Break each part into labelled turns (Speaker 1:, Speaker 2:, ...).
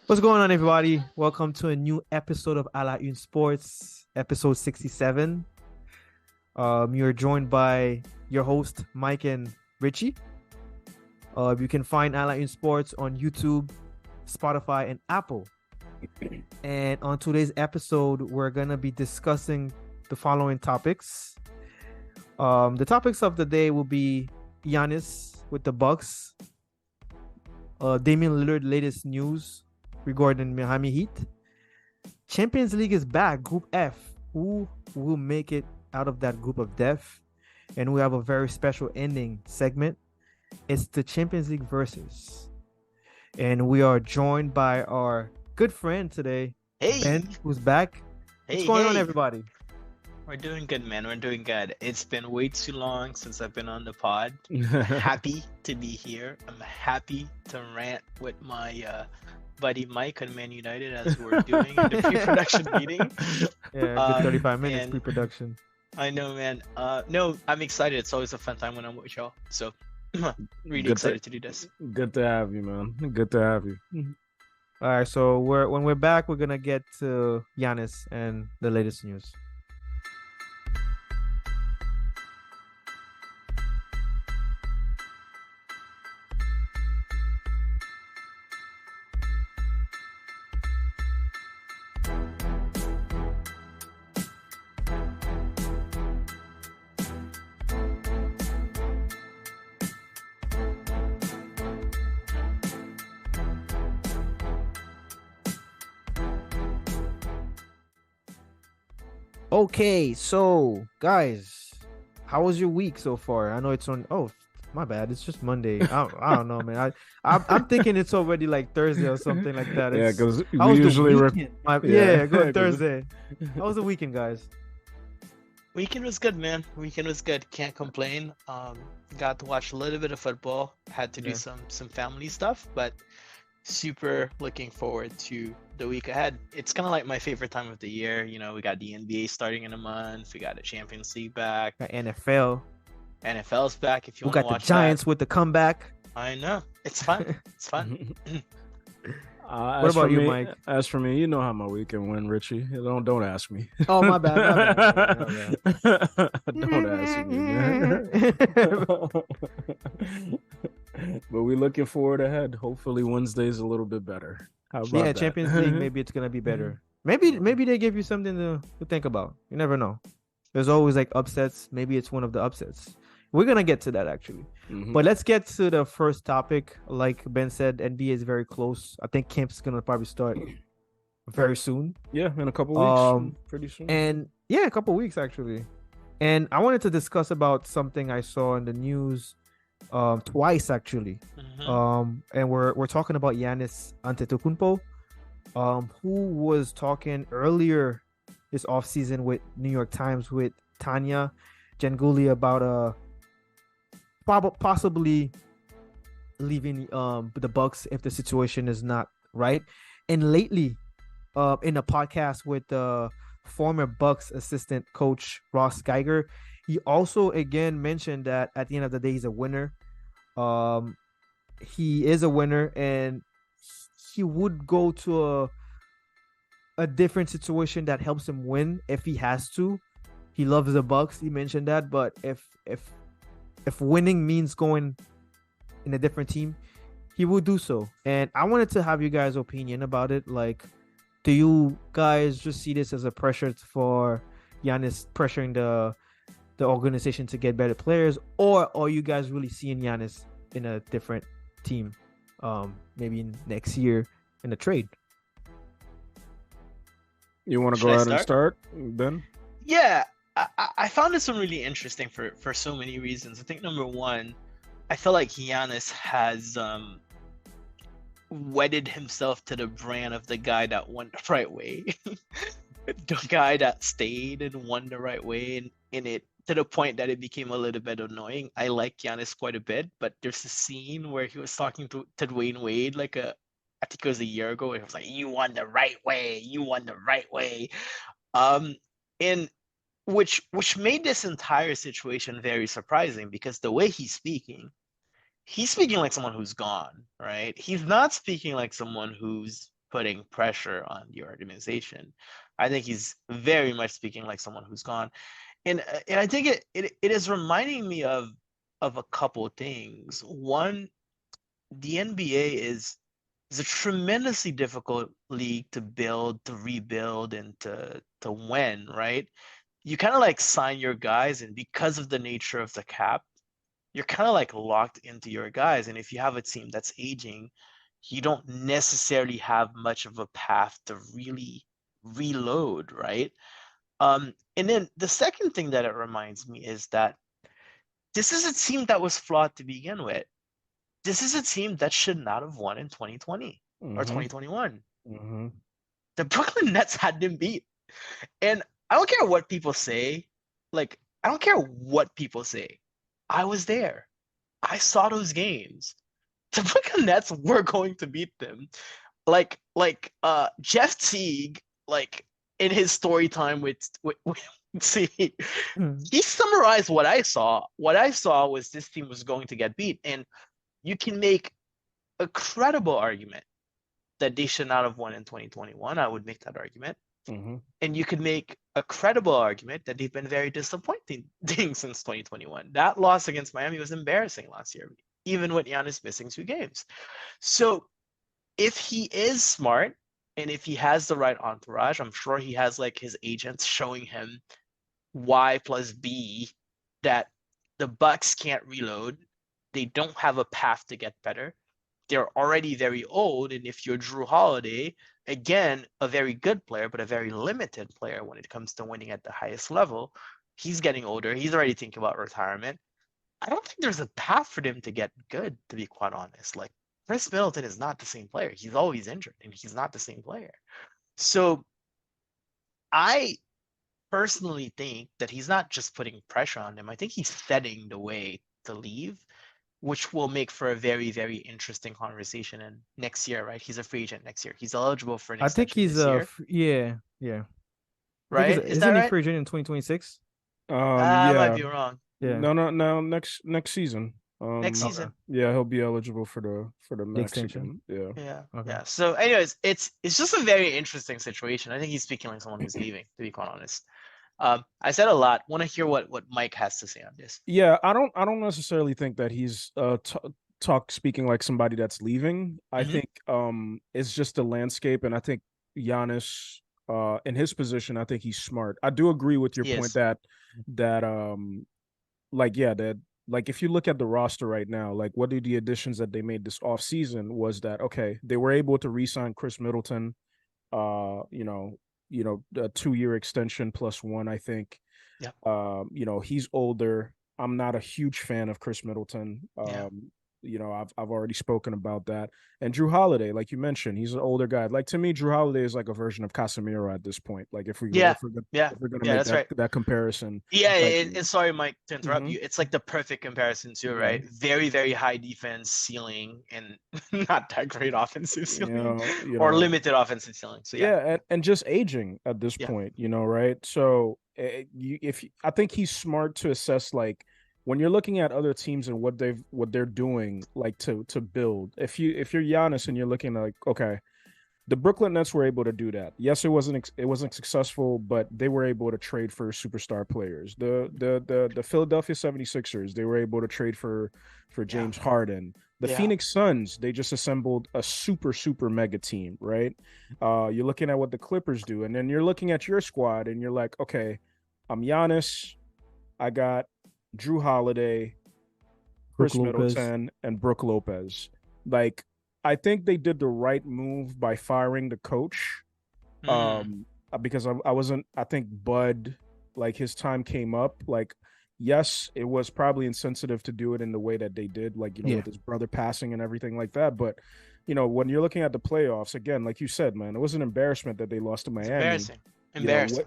Speaker 1: What's going on, everybody? Welcome to a new episode of Une Sports, episode 67. You're joined by your host, Mike and Richie. You can find Une Sports on YouTube, Spotify, and Apple. And on today's episode, we're going to be discussing the following topics. The topics of the day will be Giannis with the Bucks, Damian Lillard latest news regarding Miami Heat. Champions League is back, Group F. Who will make it out of that group of death? And we have a very special ending segment. It's the Champions League versus. And we are joined by our good friend today, Ben, who's back. What's going on, everybody?
Speaker 2: We're doing good, man. We're doing good. It's been way too long since I've been on the pod. Happy to be here. I'm happy to rant with my buddy Mike on Man United as we're doing in the pre-production meeting.
Speaker 1: Yeah, good 35 minutes pre-production.
Speaker 2: I know, man. No, I'm excited. It's always a fun time when I'm with y'all. So, really excited to do this.
Speaker 3: Good to have you, man. Good to have you.
Speaker 1: All right, so when we're back, we're gonna get to Giannis and the latest news. Okay, so guys, how was your week so far? I know it's on. Oh, my bad. It's just Monday. I don't know, man. I'm thinking it's already like Thursday or something like that.
Speaker 3: Yeah, because we usually
Speaker 1: go Thursday. How was the weekend, guys?
Speaker 2: Weekend was good, man. Weekend was good. Can't complain. Got to watch a little bit of football. Had to do some family stuff, but super looking forward to the week ahead. It's kind of like my favorite time of the year. You know, we got the NBA starting in a month. We got the Champions League back.
Speaker 1: NFL's
Speaker 2: back if you want to watch.
Speaker 1: We got the Giants with the comeback.
Speaker 2: I know. It's fun. It's fun.
Speaker 1: What about you, Mike?
Speaker 3: As for me, you know how my weekend went, Richie. Don't ask me.
Speaker 1: Oh, my bad.
Speaker 3: Don't ask me, man. But we're looking forward ahead. Hopefully Wednesday's a little bit better. How about that?
Speaker 1: Champions League, maybe it's gonna be better. Maybe they give you something to think about. You never know. There's always like upsets. Maybe it's one of the upsets. We're gonna get to that actually. But let's get to the first topic. Like Ben said, NBA is very close. I think camp's gonna probably start very soon.
Speaker 3: Yeah, in a couple weeks. Pretty soon.
Speaker 1: And yeah, a couple weeks actually. And I wanted to discuss about something I saw in the news twice actually. And we're talking about Giannis Antetokounmpo, who was talking earlier this offseason with New York Times with Tanya Genguli about possibly leaving the Bucks if the situation is not right. And lately, in a podcast with the former Bucks assistant coach Ross Geiger, he also again mentioned that at the end of the day, he's a winner. He is a winner, and he would go to a different situation that helps him win if he has to. He loves the Bucks. He mentioned that, but if winning means going in a different team, he will do so. And I wanted to have you guys' opinion about it. Like, do you guys just see this as a pressure for Giannis pressuring the organization to get better players, or are you guys really seeing Giannis in a different team, maybe next year in a trade?
Speaker 3: You want to go ahead and start, Ben?
Speaker 2: Yeah, I found this one really interesting for so many reasons. I think number one, I feel like Giannis has wedded himself to the brand of the guy that won the right way. The guy that stayed and won the right way in it, to the point that it became a little bit annoying. I like Giannis quite a bit, but there's a scene where he was talking to Dwayne Wade I think it was a year ago, and he was like, "You won the right way. You won the right way," and which made this entire situation very surprising, because the way he's speaking, he's speaking like someone who's gone, right? He's not speaking like someone who's putting pressure on the organization. I think he's very much speaking like someone who's gone. And I think it is reminding me of a couple of things. One, the NBA is a tremendously difficult league to build, to rebuild, and to win, right? You kind of like sign your guys, and because of the nature of the cap, you're kind of like locked into your guys. And if you have a team that's aging, you don't necessarily have much of a path to really reload, right? And then the second thing that it reminds me is that this is a team that was flawed to begin with. This is a team that should not have won in 2020 or 2021. The Brooklyn Nets had them beat. And I don't care what people say. Like, I don't care what people say. I was there. I saw those games. The Brooklyn Nets were going to beat them. Jeff Teague, like in his story time with see, he summarized what I saw. What I saw was this team was going to get beat. And you can make a credible argument that they should not have won in 2021. I would make that argument. And you could make a credible argument that they've been very disappointing since 2021. That loss against Miami was embarrassing last year, even with Giannis missing 2 games. So if he is smart and if he has the right entourage, I'm sure he has like his agents showing him Y plus B that the Bucks can't reload. They don't have a path to get better. They're already very old. And if you're Drew Holiday, again, a very good player, but a very limited player when it comes to winning at the highest level, he's getting older. He's already thinking about retirement. I don't think there's a path for them to get good, to be quite honest. Like, Chris Middleton is not the same player. He's always injured, and he's not the same player. So I personally think that he's not just putting pressure on them. I think he's setting the way to leave, which will make for a very, very interesting conversation. And next year, right? He's a free agent next year. He's eligible for an extension.
Speaker 1: I think he's yeah.
Speaker 2: Right?
Speaker 1: Isn't he free agent in 2026?
Speaker 2: I might be wrong.
Speaker 3: Yeah. No. Next season.
Speaker 2: Next season.
Speaker 3: Okay. Yeah, he'll be eligible for the next
Speaker 1: extension.
Speaker 3: Yeah.
Speaker 2: Yeah.
Speaker 1: Okay.
Speaker 2: Yeah. So, anyways, it's just a very interesting situation. I think he's speaking like someone who's leaving, to be quite honest. I said a lot. Want to hear what Mike has to say on this?
Speaker 3: Yeah, I don't necessarily think that he's speaking like somebody that's leaving. I think it's just the landscape, and I think Giannis in his position, I think he's smart. I do agree with your point that if you look at the roster right now, like what are the additions that they made this offseason was that okay, they were able to re-sign Chris Middleton, a 2-year extension plus 1, I think.
Speaker 2: Yeah.
Speaker 3: He's older. I'm not a huge fan of Chris Middleton. I've already spoken about that. And Drew Holiday, like you mentioned, he's an older guy. Like to me, Drew Holiday is like a version of Casemiro at this point. Like if we're gonna make that comparison.
Speaker 2: Yeah, and sorry, Mike, to interrupt you. It's like the perfect comparison too, right? Very, very high defense ceiling and not that great offensive ceiling or limited offensive ceiling. So
Speaker 3: and just aging at this point, right? So I think he's smart to assess like when you're looking at other teams and what they're doing, like to build. If you're Giannis and you're looking like, okay, the Brooklyn Nets were able to do that. Yes, it wasn't successful, but they were able to trade for superstar players. The Philadelphia 76ers, they were able to trade for James Harden. The Phoenix Suns, they just assembled a super mega team, right? You're looking at what the Clippers do, and then you're looking at your squad and you're like, okay, I'm Giannis. I got Drew Holiday, Chris Middleton, and Brook Lopez. Like, I think they did the right move by firing the coach. Because I think Bud, like his time came up. Like, yes, it was probably insensitive to do it in the way that they did, like, with his brother passing and everything like that. But, when you're looking at the playoffs, again, like you said, man, it was an embarrassment that they lost to Miami.
Speaker 2: It's embarrassing.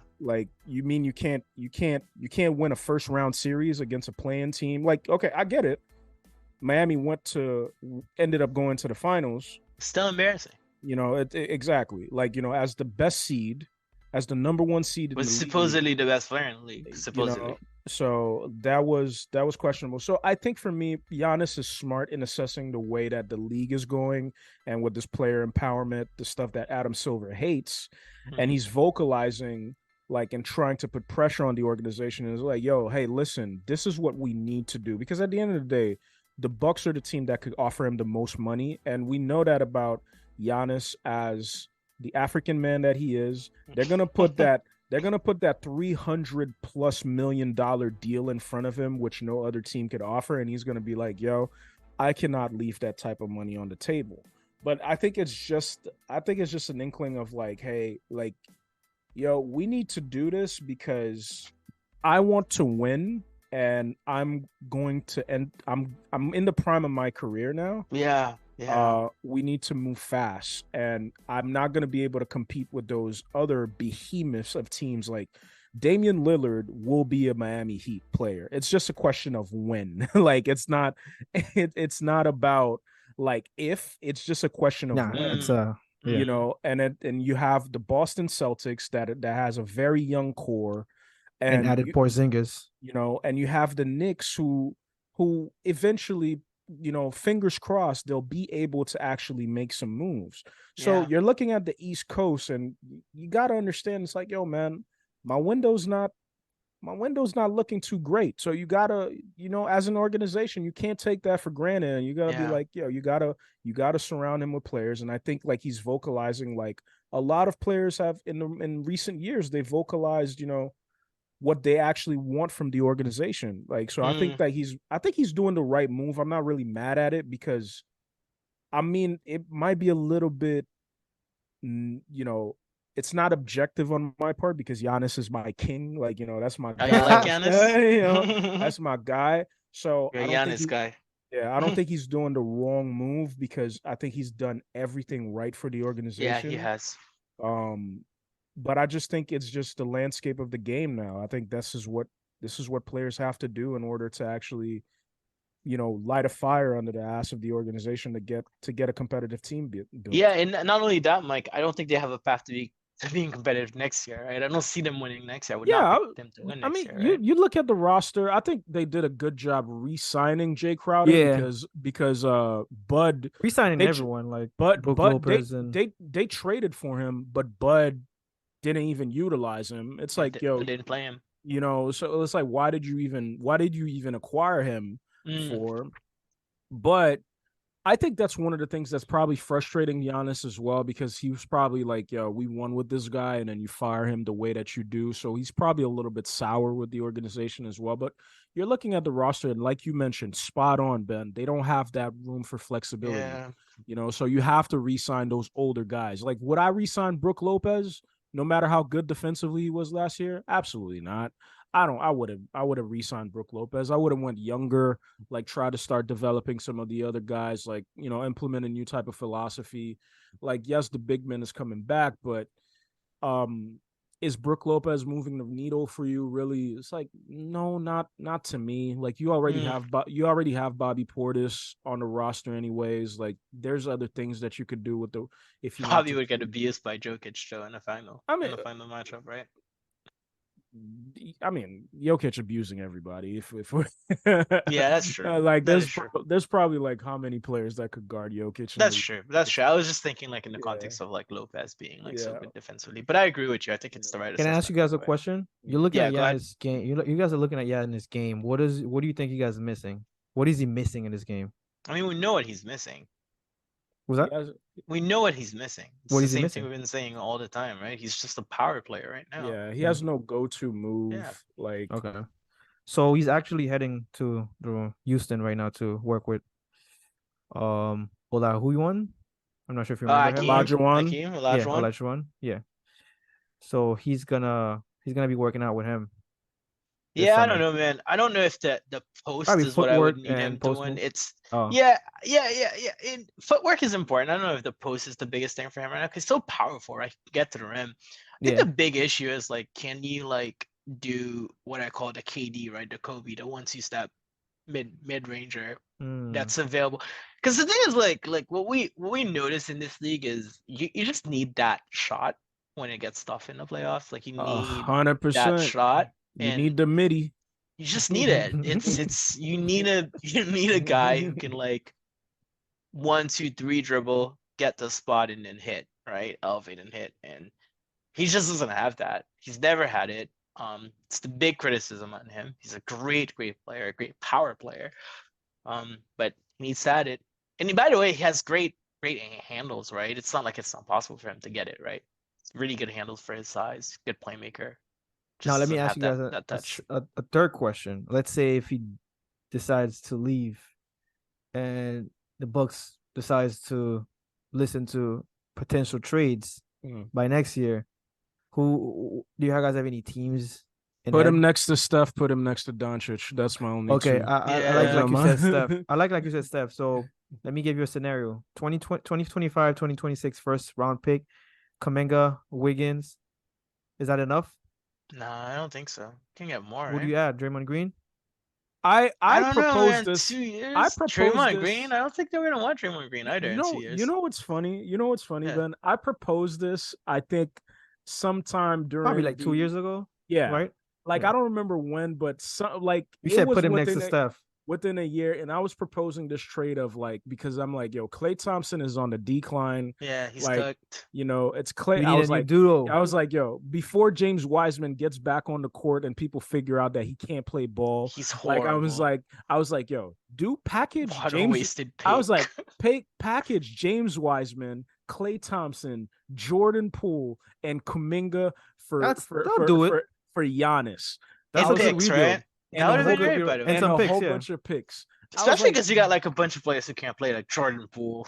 Speaker 3: You mean you can't win a first round series against a play-in team? Like, okay, I get it. Miami ended up going to the finals.
Speaker 2: Still embarrassing.
Speaker 3: Exactly. Like, as the best seed, as the number 1 seed,
Speaker 2: was supposedly the best player in the league. Supposedly.
Speaker 3: So that was questionable. So I think for me, Giannis is smart in assessing the way that the league is going and with this player empowerment, the stuff that Adam Silver hates, and
Speaker 2: Mhm.
Speaker 3: he's vocalizing like and trying to put pressure on the organization and is like, yo, hey, listen, this is what we need to do because at the end of the day, the Bucks are the team that could offer him the most money, and we know that about Giannis as the African man that he is. They're gonna put that they're gonna put that $300+ million deal in front of him, which no other team could offer, and he's gonna be like, "Yo, I cannot leave that type of money on the table." But I think it's just an inkling of like, hey, like, yo, we need to do this because I want to win, and I'm going to end. I'm in the prime of my career now.
Speaker 2: Yeah, yeah,
Speaker 3: We need to move fast, and I'm not going to be able to compete with those other behemoths of teams. Like Damian Lillard will be a Miami Heat player. It's just a question of when. Like it's not about like if. It's just a question of
Speaker 1: Nah,
Speaker 3: when.
Speaker 1: it's
Speaker 2: mm,
Speaker 1: yeah,
Speaker 3: You
Speaker 2: mm,
Speaker 3: know, and you have the Boston Celtics that has a very young core,
Speaker 1: and
Speaker 3: and
Speaker 1: added Porzingis.
Speaker 3: and you have the Knicks who eventually, fingers crossed, they'll be able to actually make some moves. So
Speaker 2: yeah,
Speaker 3: you're looking at the East Coast, and you got to understand, it's like, yo, man, my window's not looking too great. So you gotta, as an organization, you can't take that for granted, and you gotta be
Speaker 2: yeah.
Speaker 3: like, yo, you gotta surround him with players. And I think like he's vocalizing like a lot of players have in recent years, they vocalized, what they actually want from the organization. Like, so
Speaker 2: Mm,
Speaker 3: I think he's doing the right move. I'm not really mad at it because I mean, it might be a little bit, you know, it's not objective on my part because Giannis is my king. Like, that's my
Speaker 2: oh, you like
Speaker 3: guy.
Speaker 2: Giannis?
Speaker 3: That's my guy. So
Speaker 2: You're a Giannis guy.
Speaker 3: I don't think he's doing the wrong move because I think he's done everything right for the
Speaker 2: Yeah, he
Speaker 3: organization.
Speaker 2: has.
Speaker 3: Um, but I just think it's just the landscape of the game now. I think this is what players have to do in order to actually, light a fire under the ass of the organization to get a competitive team
Speaker 2: Yeah,
Speaker 3: built.
Speaker 2: and not only that, Mike, I don't think they have a path to being competitive next year, right? I don't see them winning next year. I would not
Speaker 3: Yeah,
Speaker 2: pick them to win
Speaker 3: I
Speaker 2: next
Speaker 3: mean,
Speaker 2: year,
Speaker 3: you
Speaker 2: right?
Speaker 3: you look at the roster. I think they did a good job re-signing Jay Crowder
Speaker 1: Yeah,
Speaker 3: because Bud
Speaker 1: resigning
Speaker 3: they tr-
Speaker 1: everyone like
Speaker 3: Bud
Speaker 1: Brook
Speaker 3: Bud
Speaker 1: Lopez and
Speaker 3: they traded for him, but Bud didn't even utilize him. It's
Speaker 2: Yeah,
Speaker 3: like, yo,
Speaker 2: they didn't play him.
Speaker 3: so it's like why did you even acquire him
Speaker 2: Mm,
Speaker 3: for? But I think that's one of the things that's probably frustrating Giannis as well because he was probably like, yo, we won with this guy, and then you fire him the way that you do. So he's probably a little bit sour with the organization as well. But you're looking at the roster, and like you mentioned, spot on, Ben. They don't have that room for flexibility.
Speaker 2: yeah.
Speaker 3: So you have to re-sign those older guys. Like, would I re-sign Brook Lopez no matter how good defensively he was last year? Absolutely not. I would have re-signed Brook Lopez. I would have went younger, like try to start developing some of the other guys, like, implement a new type of philosophy. Like, yes, the big man is coming back, but um is Brook Lopez moving the needle for you really? It's like, no, not to me. Like,
Speaker 2: Mm.
Speaker 3: you already have Bobby Portis on the roster anyways. Like, there's other things that you could do with the if you want
Speaker 2: Probably
Speaker 3: to
Speaker 2: would get
Speaker 3: do.
Speaker 2: abused by Jokic though
Speaker 3: I
Speaker 2: in
Speaker 3: mean,
Speaker 2: the final matchup, right?
Speaker 3: Jokic abusing everybody. If we're
Speaker 2: Yeah, that's true.
Speaker 3: like,
Speaker 2: That is true.
Speaker 3: there's probably like how many players that could guard Jokic in
Speaker 2: That's
Speaker 3: the
Speaker 2: true. That's true. I was just thinking like in the
Speaker 3: yeah
Speaker 2: context of like Lopez being like so
Speaker 3: yeah
Speaker 2: good defensively. But I agree with you. I think it's the
Speaker 3: yeah.
Speaker 2: right
Speaker 1: can I ask you
Speaker 2: assessment
Speaker 1: guys
Speaker 2: either
Speaker 1: a
Speaker 2: way.
Speaker 1: question? You're looking at
Speaker 2: Yeah, go ahead.
Speaker 1: Giannis' game. You guys are looking at Giannis' game. What do you think you guys are missing? What is he missing in this game?
Speaker 2: I mean, we know what he's missing.
Speaker 1: Was
Speaker 3: He
Speaker 1: that
Speaker 3: has
Speaker 2: We know what he's missing. It's
Speaker 1: what
Speaker 2: the
Speaker 1: is he
Speaker 2: same thing
Speaker 1: missing?
Speaker 2: we've been saying all the time, right? He's just a power player right now.
Speaker 3: Yeah, he
Speaker 1: Yeah.
Speaker 3: has no go-to
Speaker 2: Yeah.
Speaker 3: move. Like,
Speaker 1: Okay. So he's actually heading to the Houston right now to work with Ola who you won? I'm not sure if you remember him, Mike.
Speaker 3: Olajuwon.
Speaker 2: Hakeem,
Speaker 1: Yeah,
Speaker 2: Olajuwon.
Speaker 1: Olajuwon. Yeah. So he's gonna be working out with him this
Speaker 2: Yeah, I don't
Speaker 1: summer.
Speaker 2: know, man. I don't know if the post
Speaker 1: Probably
Speaker 2: is what I would
Speaker 1: footwork
Speaker 2: need him
Speaker 1: and post
Speaker 2: doing.
Speaker 1: move.
Speaker 2: It's
Speaker 1: Oh,
Speaker 2: yeah. And footwork is important. I don't know if the post is the biggest thing for him right now. 'Cause he's so powerful, right? He can get to the rim. I think
Speaker 1: yeah.
Speaker 2: the big issue is like, can you like do what I call the KD, right? The Kobe, the once you step mid ranger
Speaker 1: Mm.
Speaker 2: that's available. Because the thing is, like what we notice in this league is you just need that shot when it gets tough in the playoffs. Like you
Speaker 3: a
Speaker 2: need
Speaker 3: hundred
Speaker 2: that
Speaker 3: percent.
Speaker 2: shot,
Speaker 3: You
Speaker 2: and
Speaker 3: need the midi.
Speaker 2: You just need it. It's you need a guy who can like 1, 2, 3 dribble, get the spot and then hit, right? Elevate and hit. And he just doesn't have that. He's never had it. It's the big criticism on him. He's a great player, a great power player. But he needs to add it. And by the way, he has great handles, right? It's not like it's not possible for him to get it, right? It's really good handles for his size, good playmaker.
Speaker 1: Now,
Speaker 2: Just
Speaker 1: let me
Speaker 2: doesn't
Speaker 1: ask
Speaker 2: have
Speaker 1: you guys
Speaker 2: that touch.
Speaker 1: a third question. Let's say if he decides to leave and the Bucks decides to listen to potential trades by next year, who do you guys have any teams in
Speaker 3: Put
Speaker 1: head?
Speaker 3: him next to Steph. Put him next to Doncic. That's my only
Speaker 1: Okay,
Speaker 3: two.
Speaker 1: I like you said Steph. I like you said Steph. So let me give you a scenario. 2025, 2026 first round pick, Kuminga, Wiggins. Is that enough?
Speaker 2: No, I don't think so. Can get more,
Speaker 1: Who do
Speaker 2: right?
Speaker 1: you add? Draymond Green?
Speaker 3: I
Speaker 2: don't know,
Speaker 3: proposed
Speaker 2: man.
Speaker 3: this.
Speaker 2: 2 years.
Speaker 3: I proposed
Speaker 2: Draymond
Speaker 3: this.
Speaker 2: Green. I don't think they're gonna want Draymond Green either in 2 years.
Speaker 3: You know what's funny?
Speaker 2: Yeah.
Speaker 3: Ben? I proposed this. I think sometime during
Speaker 1: Probably like 2 years ago.
Speaker 3: Yeah,
Speaker 1: Right?
Speaker 3: like
Speaker 1: Yeah.
Speaker 3: I don't remember when, but like
Speaker 1: You
Speaker 3: it
Speaker 1: said
Speaker 3: was
Speaker 1: put him next to Steph.
Speaker 3: within a year, and I was proposing this trade of like, because I'm like, yo, Klay Thompson is on the decline.
Speaker 2: Yeah, he's
Speaker 3: like,
Speaker 2: cooked.
Speaker 3: You know, it's Klay.
Speaker 1: We
Speaker 3: I
Speaker 1: need
Speaker 3: was
Speaker 1: a new
Speaker 3: like,
Speaker 1: duo.
Speaker 3: yo, before James Wiseman gets back on the court and people figure out that he can't play ball,
Speaker 2: He's horrible.
Speaker 3: I was like, yo, do package
Speaker 2: What a
Speaker 3: James.
Speaker 2: wasted pick.
Speaker 3: I was like, package James Wiseman, Klay Thompson, Jordan Poole, and Kuminga for Giannis.
Speaker 2: That's
Speaker 1: what
Speaker 2: picks,
Speaker 1: we
Speaker 2: right?
Speaker 1: do.
Speaker 2: That would have been great, by the way.
Speaker 1: And some
Speaker 3: a
Speaker 1: picks,
Speaker 3: whole
Speaker 1: yeah.
Speaker 3: bunch of picks.
Speaker 2: Especially because you got like a bunch of players who can't play, like Jordan Poole.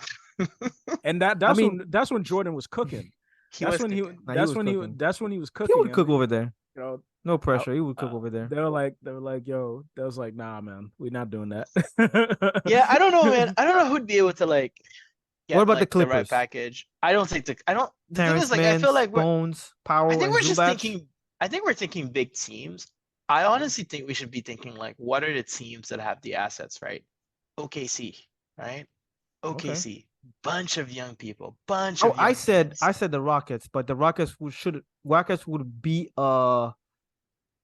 Speaker 3: And that's when Jordan was cooking. That's when he was cooking.
Speaker 1: He would cook over there.
Speaker 3: You know,
Speaker 1: no pressure. He would cook over there.
Speaker 3: They were like, yo, they was like, nah, man, we're not doing that.
Speaker 2: Yeah, I don't know, man. I don't know who'd be able to like.
Speaker 1: What about the Clippers?
Speaker 2: The right package. I don't think the. I don't. The thing
Speaker 1: Terrence
Speaker 2: is, like,
Speaker 1: Mann,
Speaker 2: I feel like
Speaker 1: Bones, Powell,
Speaker 2: I think we're
Speaker 1: and
Speaker 2: just
Speaker 1: Zubac?
Speaker 2: thinking. I think we're thinking big teams. I honestly think we should be thinking like, what are the teams that have the assets, right? OKC, right? OKC, bunch of young people, bunch of.
Speaker 1: I said the Rockets, but the Rockets would be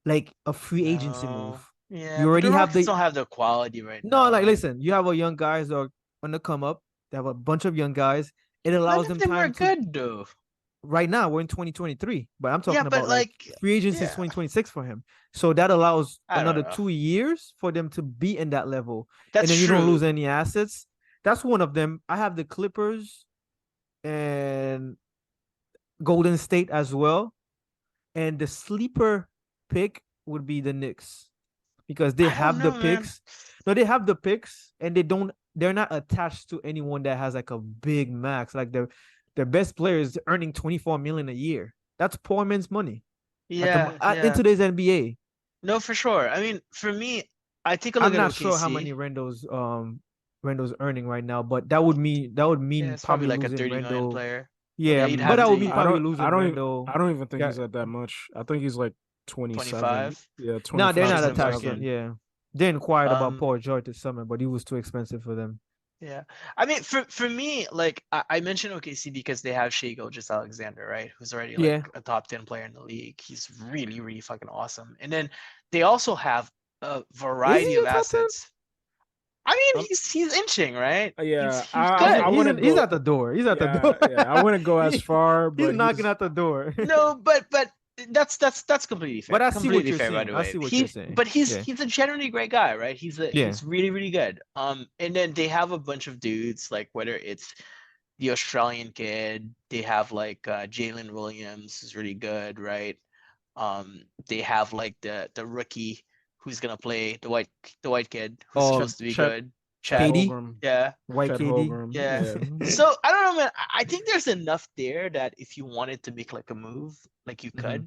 Speaker 1: like a free agency move.
Speaker 2: Yeah,
Speaker 1: you already
Speaker 2: don't have the quality right now.
Speaker 1: No, like listen, you have a young guys that are on the come up. They have a bunch of young guys. It allows them time
Speaker 2: to. Good though.
Speaker 1: Right now we're in 2023, but I'm talking about
Speaker 2: like
Speaker 1: free agency is 2026 for him. So that allows another 2 years for them to be in that level.
Speaker 2: That's
Speaker 1: and then
Speaker 2: true.
Speaker 1: You don't lose any assets. That's one of them. I have the Clippers and Golden State as well. And the sleeper pick would be the Knicks because they have the picks. No, they have the picks and they're not attached to anyone that has like a big max. Like their best player is earning $24 million a year. That's poor man's money.
Speaker 2: Yeah,
Speaker 1: in today's NBA.
Speaker 2: No, for sure. I mean, for me, I take a look
Speaker 1: at. I'm not sure how many Randall's earning right now, but that would mean
Speaker 2: probably like a 30 million player.
Speaker 1: Yeah, but that would mean probably losing
Speaker 3: Randall. I don't even think he's at that much. I think he's like
Speaker 2: 25.
Speaker 3: Yeah, 25.
Speaker 1: No, they're not attached yet. Yeah, they inquired about Paul George this summer, but he was too expensive for them.
Speaker 2: Yeah, I mean, for me, like I mentioned OKC because they have Shai Gilgeous-Alexander, right? Who's already like a top 10 player in the league. He's really, really fucking awesome. And then they also have a variety of assets. I mean, he's inching, right?
Speaker 3: Yeah,
Speaker 1: he's at the door. He's at the door.
Speaker 3: Yeah, I wouldn't go as far, but
Speaker 1: he's knocking at the door.
Speaker 2: No, but that's completely fair.
Speaker 1: But I see what you're
Speaker 2: fair,
Speaker 1: saying.
Speaker 2: by the way.
Speaker 1: I see what you're saying.
Speaker 2: But he's a generally great guy, right? He's really, really good. And then they have a bunch of dudes, like whether it's the Australian kid, they have like Jalen Williams, who's really good, right? They have like the rookie who's gonna play the white kid who's supposed to be good.
Speaker 1: KD?
Speaker 2: Yeah.
Speaker 1: White KD?
Speaker 2: Yeah. So I don't know, man. I think there's enough there that if you wanted to make like a move, like you could.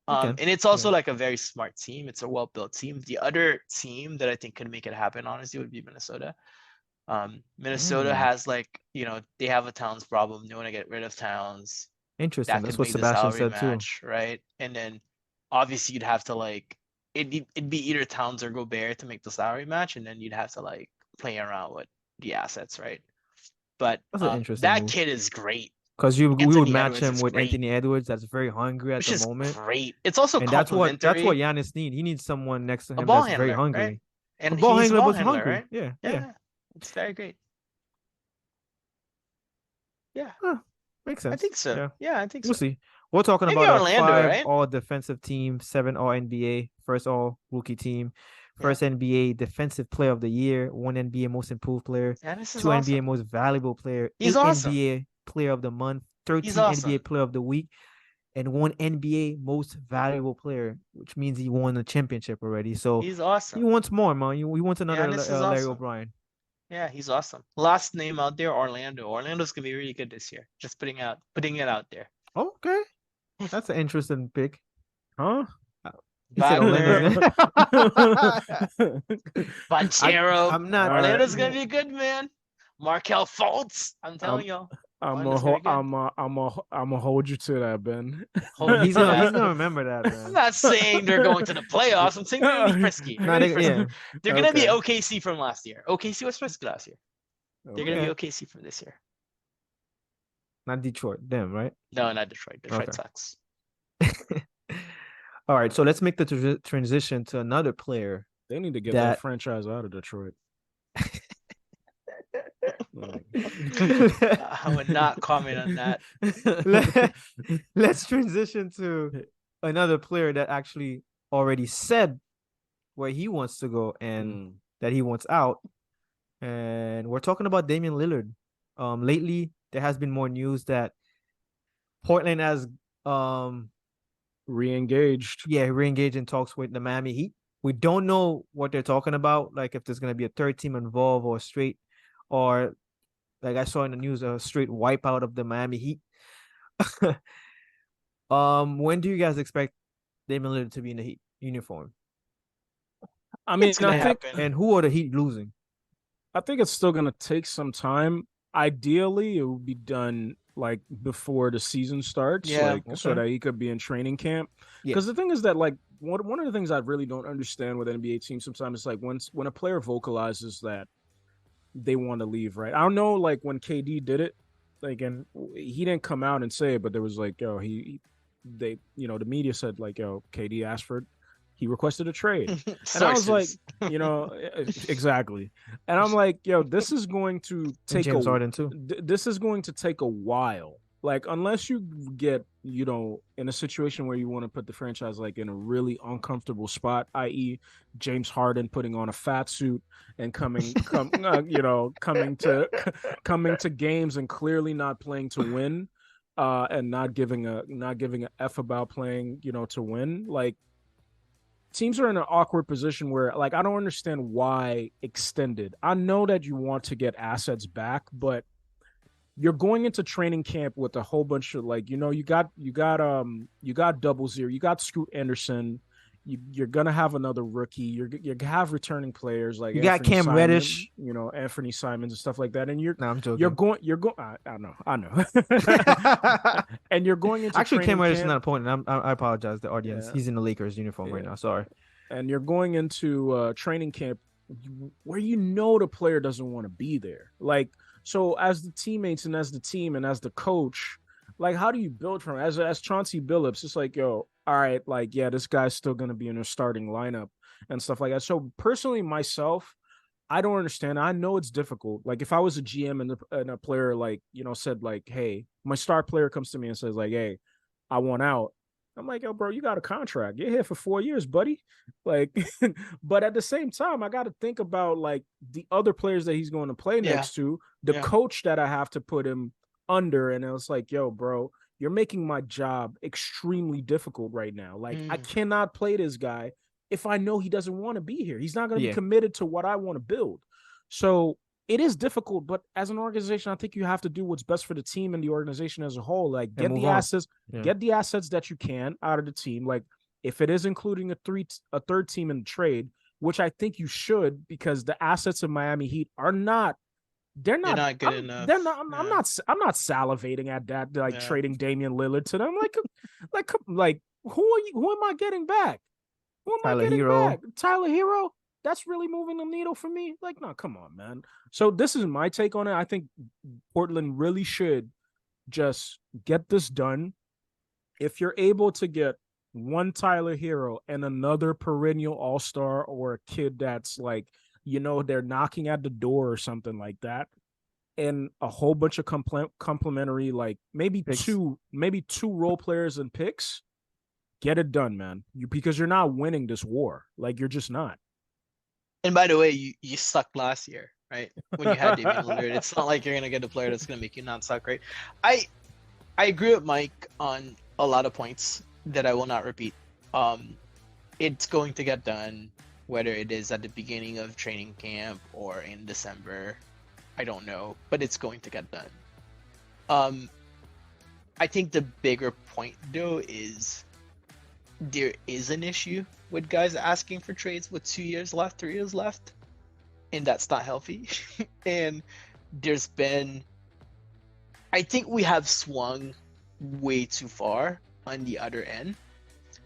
Speaker 2: And it's also like a very smart team. It's a well-built team. The other team that I think could make it happen, honestly, would be Minnesota. Minnesota has like, they have a Towns problem. They want to get rid of Towns.
Speaker 1: Interesting. That's what Sebastian said
Speaker 2: match, too. Right? And then obviously you'd have to like, it'd be either Towns or Gobert to make the salary match, and then you'd have to like play around with the assets, right? But that kid is great.
Speaker 1: Because we would
Speaker 2: Anthony
Speaker 1: match
Speaker 2: Edwards
Speaker 1: him
Speaker 2: is
Speaker 1: with
Speaker 2: great,
Speaker 1: Anthony Edwards. That's very hungry at
Speaker 2: which
Speaker 1: the
Speaker 2: is
Speaker 1: moment.
Speaker 2: great. It's also
Speaker 1: And that's what
Speaker 2: complementary.
Speaker 1: Giannis needs. He needs someone next to
Speaker 2: A
Speaker 1: him
Speaker 2: ball
Speaker 1: that's very
Speaker 2: handler,
Speaker 1: hungry.
Speaker 2: right?
Speaker 1: A
Speaker 2: And
Speaker 1: ball
Speaker 2: he's a
Speaker 1: handler
Speaker 2: ball
Speaker 1: was
Speaker 2: handler,
Speaker 1: hungry.
Speaker 2: right?
Speaker 1: Yeah.
Speaker 2: Yeah, it's very great. Yeah,
Speaker 1: Huh, makes
Speaker 2: I
Speaker 1: sense.
Speaker 2: think so.
Speaker 1: Yeah.
Speaker 2: Yeah, I think
Speaker 1: We'll
Speaker 2: so.
Speaker 1: see. We're talking
Speaker 2: Maybe
Speaker 1: about a
Speaker 2: Orlando,
Speaker 1: 5
Speaker 2: right?
Speaker 1: all defensive team, 7 all NBA, first all rookie team, first NBA defensive player of the year, 1 NBA most improved player,
Speaker 2: Giannis is
Speaker 1: 2 NBA
Speaker 2: awesome.
Speaker 1: most valuable player,
Speaker 2: He's
Speaker 1: 8
Speaker 2: awesome.
Speaker 1: NBA player of the month,
Speaker 2: He's
Speaker 1: 13 NBA
Speaker 2: awesome.
Speaker 1: player of the week, and 1 NBA most valuable player, which means he won a championship already. So
Speaker 2: He's
Speaker 1: he
Speaker 2: awesome.
Speaker 1: wants more, man. He wants another
Speaker 2: Giannis is
Speaker 1: Larry
Speaker 2: awesome.
Speaker 1: O'Brien.
Speaker 2: Yeah, he's awesome. Last name out there, Orlando. Orlando's gonna be really good this year. Just putting it out there.
Speaker 1: Okay. That's an interesting pick.
Speaker 3: Huh?
Speaker 1: He said Orlando's
Speaker 2: Wagner,
Speaker 1: gonna
Speaker 2: Banchero.
Speaker 1: I'm not
Speaker 2: Orlando's gonna be good, man. Markel Fultz. I'm telling y'all.
Speaker 3: I'm
Speaker 2: Orlando's gonna be good.
Speaker 3: I'm a hold you to that, Ben.
Speaker 2: Hold you
Speaker 1: he's
Speaker 2: to
Speaker 1: gonna
Speaker 2: that.
Speaker 1: remember that,
Speaker 2: I'm
Speaker 1: man.
Speaker 2: not saying they're going to the playoffs. I'm saying they're gonna be frisky. They're
Speaker 1: No,
Speaker 2: gonna be frisky.
Speaker 1: yeah.
Speaker 2: They're gonna be
Speaker 3: Okay.
Speaker 2: OKC from last year. OKC was frisky last year. They're gonna be
Speaker 1: Okay.
Speaker 2: OKC from this year.
Speaker 1: Not Detroit. Them, right?
Speaker 2: No, not Detroit. Detroit
Speaker 1: Okay.
Speaker 2: sucks.
Speaker 1: All right, so let's make the transition to another player.
Speaker 3: They need to get that franchise out of Detroit.
Speaker 2: I would not comment on that.
Speaker 1: Let's transition to another player that actually already said where he wants to go and that he wants out. And we're talking about Damian Lillard. Lately, there has been more news that Portland has
Speaker 3: re-engaged.
Speaker 1: Yeah, re-engaged in talks with the Miami Heat. We don't know what they're talking about, like if there's gonna be a third team involved or straight, or like I saw in the news, a straight wipeout of the Miami Heat. When do you guys expect Damian Lillard to be in the Heat uniform?
Speaker 3: I mean,
Speaker 2: I think,
Speaker 1: and who are the Heat losing?
Speaker 3: I think it's still gonna take some time. Ideally, it will be done like before the season starts, so that he could be in training camp. Because the thing is that like one of the things I really don't understand with NBA teams sometimes is like when a player vocalizes that they want to leave, right? I don't know, like when KD did it, like, and he didn't come out and say it, but there was like, the media said like, KD asked for it. He requested a trade. And I was like, exactly. And I'm like, this is going to take this is going to take a while. Like, unless you get, in a situation where you want to put the franchise like in a really uncomfortable spot, i.e. James Harden putting on a fat suit and coming to games and clearly not playing to win, and not giving a F about playing, to win. Like, teams are in an awkward position where, like, I don't understand why extended. I know that you want to get assets back, but you're going into training camp with a whole bunch of like, you got Double Zero, you got Scoot Anderson, you're gonna have another rookie, you have returning players like
Speaker 1: you got
Speaker 3: Anthony
Speaker 1: Cam
Speaker 3: Simon,
Speaker 1: Reddish,
Speaker 3: Anthony Simons and stuff like that, and
Speaker 1: I'm joking.
Speaker 3: you're going. I know. And you're going into
Speaker 1: actually Cam Reddish is not a point. I apologize, the audience. He's in the Lakers uniform right now. Sorry.
Speaker 3: And you're going into training camp where the player doesn't want to be there. Like, so as the teammates and as the team and as the coach, like, how do you build from as Chauncey Billups? It's like, all right, like, this guy's still going to be in a starting lineup and stuff like that. So personally, myself, I don't understand. I know it's difficult. Like, if I was a GM and a player, like, said like, hey, my star player comes to me and says like, hey, I want out. I'm like, yo, bro, you got a contract. You're here for 4 years, buddy. Like, but at the same time, I got to think about like the other players that he's going to play next to, the coach that I have to put him under. And it's like, yo, bro, you're making my job extremely difficult right now. Like, I cannot play this guy if I know he doesn't want to be here. He's not going to be committed to what I want to build. So it is difficult, but as an organization, I think you have to do what's best for the team and the organization as a whole. Like, get the assets, get the assets that you can out of the team. Like, if it is including a third team in the trade, which I think you should, because the assets of Miami Heat are not. They're not good enough. They're not. I'm not salivating at that. Like, trading Damian Lillard to them. Like who are you? Who am I getting back? Who am I getting back? Tyler Hero. That's really moving the needle for me. Like, no, come on, man. So this is my take on it. I think Portland really should just get this done. If you're able to get one Tyler Hero and another perennial all-star or a kid that's like, they're knocking at the door or something like that, and a whole bunch of complementary, like maybe
Speaker 1: Picks.
Speaker 3: two role players and picks, get it done, man. Because you're not winning this war. Like, you're just not.
Speaker 2: And by the way, you sucked last year, right? When you had Damian Lillard, it's not like you're gonna get a player that's gonna make you not suck, right? I agree with Mike on a lot of points that I will not repeat. It's going to get done, whether it is at the beginning of training camp or in December. I don't know, but it's going to get done. I think the bigger point though is there is an issue with guys asking for trades with 2 years left, 3 years left, and that's not healthy. And there's been, I think we have swung way too far on the other end.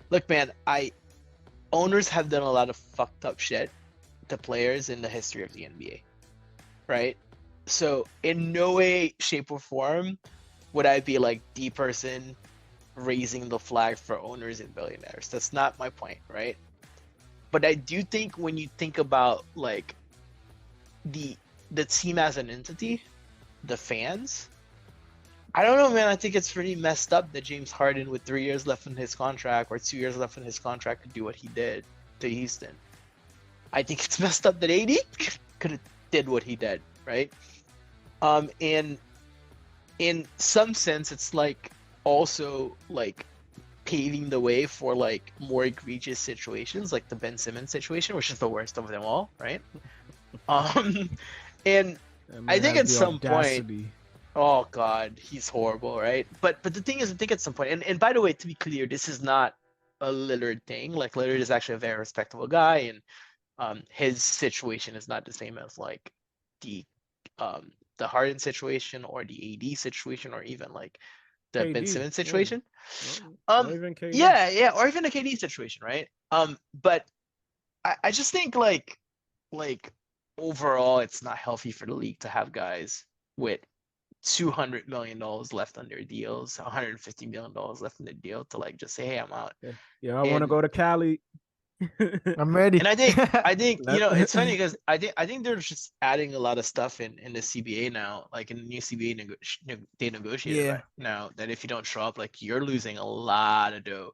Speaker 2: Look, man, owners have done a lot of fucked up shit to players in the history of the NBA, right? So in no way, shape, or form would I be like the person raising the flag for owners and billionaires. That's not my point, right? But I do think when you think about like the team as an entity, the fans, I don't know, man. I think it's pretty messed up that James Harden, with 3 years left in his contract or 2 years left in his contract, could do what he did to Houston. I think it's messed up that AD could have did what he did, right? And in some sense, it's like also like paving the way for like more egregious situations, like the Ben Simmons situation, which is the worst of them all, right? And I think at some point, oh god, he's horrible, right? But the thing is, I think at some point, and by the way, to be clear, this is not a Lillard thing. Like, Lillard is actually a very respectable guy, and his situation is not the same as like the Harden situation or the AD situation or even like the
Speaker 3: KD,
Speaker 2: Ben Simmons situation.
Speaker 3: Or even KD.
Speaker 2: Yeah, or even the KD situation, right? But I just think like overall, it's not healthy for the league to have guys with $200 million left on their deals, $150 million left in the deal to like just say, hey, I'm out.
Speaker 3: Yeah, I want to go to Cali.
Speaker 1: I'm ready.
Speaker 2: And I think it's funny because I think they're just adding a lot of stuff in the CBA now, like in the new CBA they negotiated right now, that if you don't show up, like you're losing a lot of dough.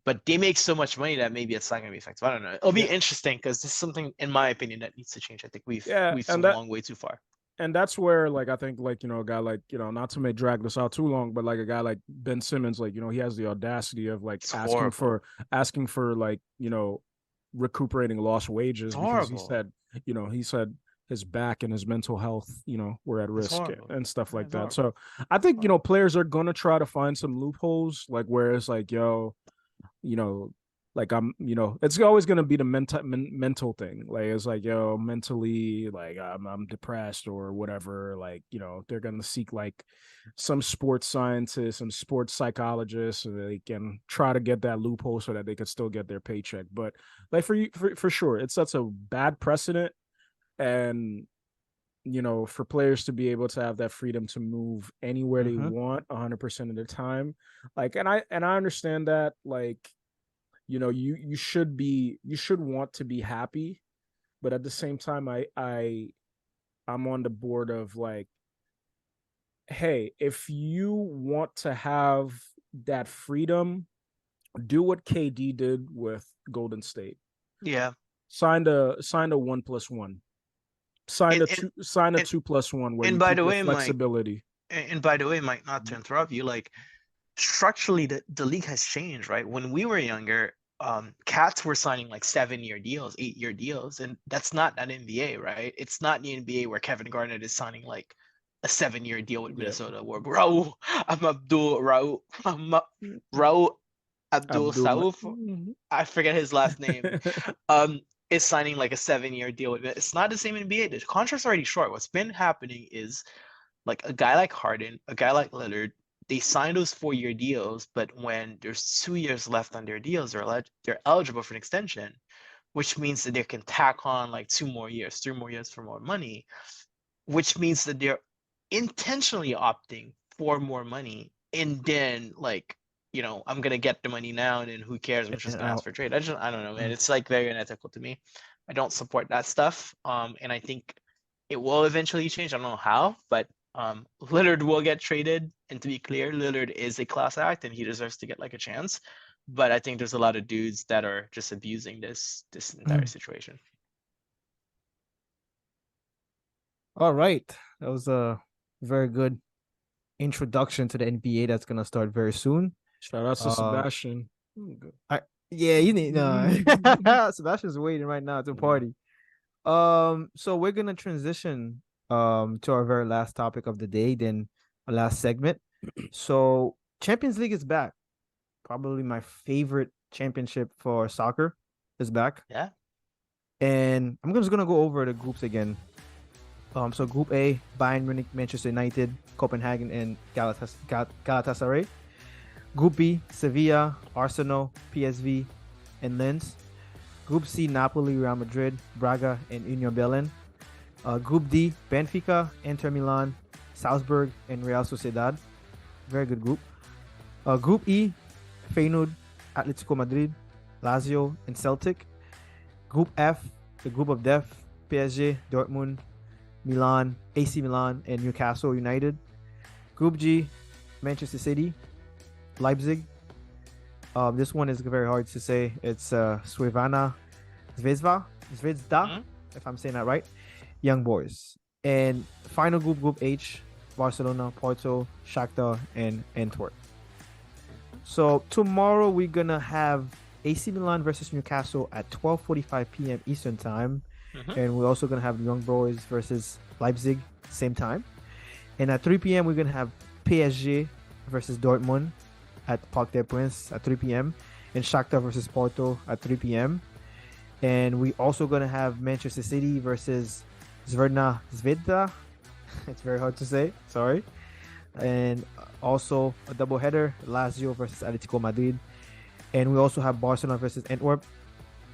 Speaker 2: But they make so much money that maybe it's not going to be effective. I don't know. It'll be interesting because this is something, in my opinion, that needs to change. I think we've swung along way too far.
Speaker 3: And that's where, like, I think, like, a guy like, not to drag this out too long, but like a guy like Ben Simmons, like, he has the audacity of like asking for like, recuperating lost wages because he said his back and his mental health, were at risk and stuff like that. So I think, players are going to try to find some loopholes, like where it's like, like I'm, it's always going to be the mental thing. Like, it's like, mentally, like I'm depressed or whatever. Like, they're going to seek like some sports scientists, some sports psychologists, so they can try to get that loophole so that they could still get their paycheck. But like for sure, it sets a bad precedent. And, for players to be able to have that freedom to move anywhere they want 100% of the time. Like, and I understand that, like, you should want to be happy, but at the same time, I'm on the board of like, hey, if you want to have that freedom, do what KD did with Golden State.
Speaker 2: Yeah,
Speaker 3: signed a 1+1, sign a 2+1. Where
Speaker 2: and by the way,
Speaker 3: flexibility.
Speaker 2: And by the way, Mike, not to interrupt you, like structurally, the league has changed, right? When we were younger, cats were signing like 7-year deals, 8-year deals, and that's not an NBA, right? It's not the NBA where Kevin Garnett is signing like a 7-year deal with Minnesota, where Raul Abdul Saouf, I forget his last name, is signing like a 7-year deal with it. It's not the same NBA. The contract's already short. What's been happening is like a guy like Harden, a guy like Lillard, they sign those 4-year deals, but when there's 2 years left on their deals, they're eligible for an extension, which means that they can tack on like 2 more years, 3 more years for more money, which means that they're intentionally opting for more money, and then like, I'm gonna get the money now, and then who cares? I'm just gonna ask for trade. I don't know, man. It's like very unethical to me. I don't support that stuff. And I think it will eventually change. I don't know how, but Lillard will get traded. And to be clear, Lillard is a class act, and he deserves to get like a chance. But I think there's a lot of dudes that are just abusing this entire situation.
Speaker 1: All right, that was a very good introduction to the NBA that's gonna start very soon.
Speaker 3: Shout out to Sebastian.
Speaker 1: Yeah, you need Sebastian's waiting right now to party. So we're gonna transition to our very last topic of the day, then our last segment. So Champions League is back. Probably my favorite championship for soccer is back.
Speaker 2: Yeah.
Speaker 1: And I'm just gonna go over the groups again. So Group A, Bayern Munich, Manchester United, Copenhagen, and Galatasaray. Group B, Sevilla, Arsenal, PSV, and Lens. Group C, Napoli, Real Madrid, Braga, and Union Berlin. Group D, Benfica, Inter Milan, Salzburg, and Real Sociedad. Very good group. Group E, Feyenoord, Atletico Madrid, Lazio, and Celtic. Group F, the group of death, PSG, Dortmund, Milan, AC Milan, and Newcastle United. Group G, Manchester City, Leipzig. This one is very hard to say. It's Zvezda, if I'm saying that right. Young Boys. And final group H, Barcelona, Porto, Shakhtar, and Antwerp. So tomorrow we're gonna have AC Milan versus Newcastle at 12:45 p.m. Eastern time. And we're also going to have Young Boys versus Leipzig, same time. And at 3 p.m., we're going to have PSG versus Dortmund at Parc des Princes at 3 p.m. And Shakhtar versus Porto at 3 p.m. And we're also going to have Manchester City versus Zvezda. It's very hard to say. Sorry. And also a doubleheader, Lazio versus Atletico Madrid. And we also have Barcelona versus Antwerp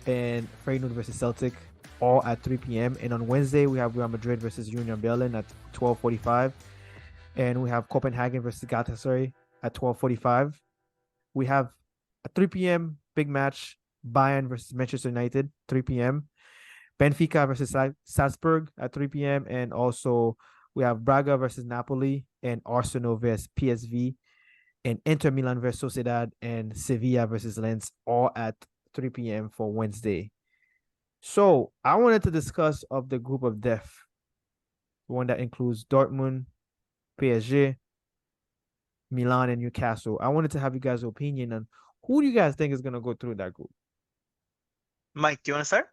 Speaker 1: and Feyenoord versus Celtic, all at 3 p.m. And on Wednesday, we have Real Madrid versus Union Berlin at 12:45. And we have Copenhagen versus Galatasaray at 12:45. We have a 3 p.m. big match, Bayern versus Manchester United, 3 p.m. Benfica versus Salzburg at 3 p.m. And also we have Braga versus Napoli and Arsenal versus PSV and Inter Milan versus Sociedad and Sevilla versus Lens, all at 3 p.m. for Wednesday. So I wanted to discuss of the group of death, one that includes Dortmund, PSG, Milan, and Newcastle. I wanted to have you guys' opinion on who do you guys think is going to go through that group?
Speaker 2: Mike, do you want to start?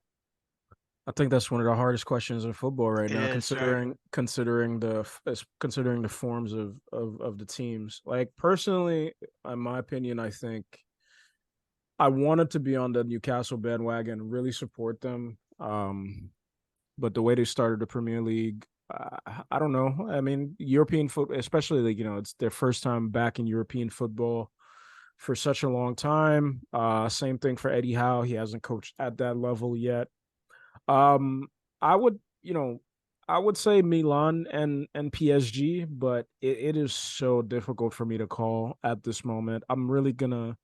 Speaker 3: I think that's one of the hardest questions in football right now,
Speaker 2: Right.
Speaker 3: considering the forms of the teams. Like personally, in my opinion, I think I wanted to be on the Newcastle bandwagon, really support them. But the way they started the Premier League, I don't know. I mean, European football, especially it's their first time back in European football for such a long time. Same thing for Eddie Howe. He hasn't coached at that level yet. I would, I would say Milan and PSG, but it is so difficult for me to call at this moment. I'm really gonna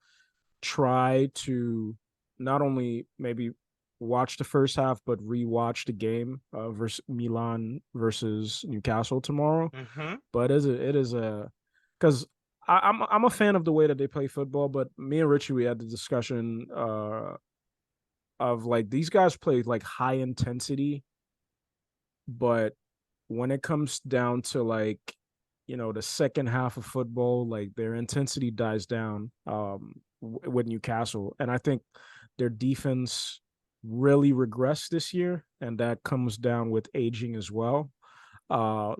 Speaker 3: try to not only maybe watch the first half, but rewatch the game versus Milan versus Newcastle tomorrow. But it is a because I'm a fan of the way that they play football. But me and Richie, we had the discussion of like these guys play like high intensity, but when it comes down to like the second half of football, like their intensity dies down with Newcastle. And I think their defense really regressed this year, and that comes down with aging as well.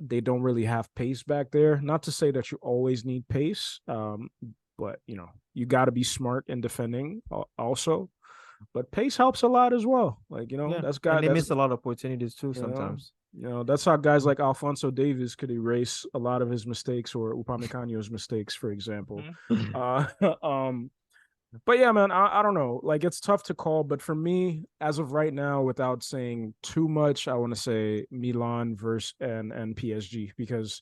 Speaker 3: They don't really have pace back there. Not to say that you always need pace, but you got to be smart in defending also. But pace helps a lot as well. Like that's
Speaker 1: and they miss a lot of opportunities too sometimes.
Speaker 3: That's how guys like Alphonso Davies could erase a lot of his mistakes or Upamecano's mistakes, for example. But yeah, man, I don't know. Like it's tough to call, but for me, as of right now, without saying too much, I want to say Milan versus and PSG because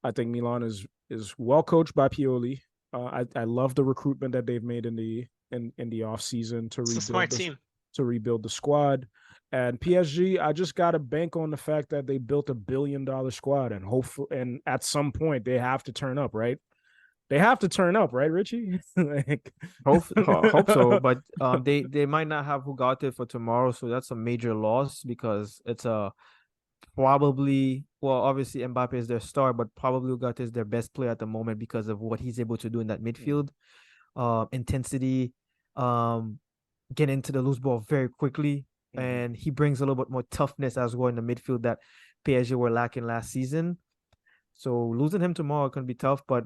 Speaker 3: I think Milan is is well coached by Pioli. I love the recruitment that they've made in the off season
Speaker 2: It's a smart team.
Speaker 3: to rebuild the squad. And PSG, I just got to bank on the fact that they built $1 billion squad, and hopefully, and at some point they have to turn up, right? They have to turn up, right, Richie?
Speaker 1: Hope so, but they might not have Ugarte for tomorrow, so that's a major loss because it's a probably, well, obviously Mbappe is their star, but probably Ugarte is their best player at the moment because of what he's able to do in that midfield, intensity, get into the loose ball very quickly, and he brings a little bit more toughness as well in the midfield that PSG were lacking last season. So losing him tomorrow can be tough, but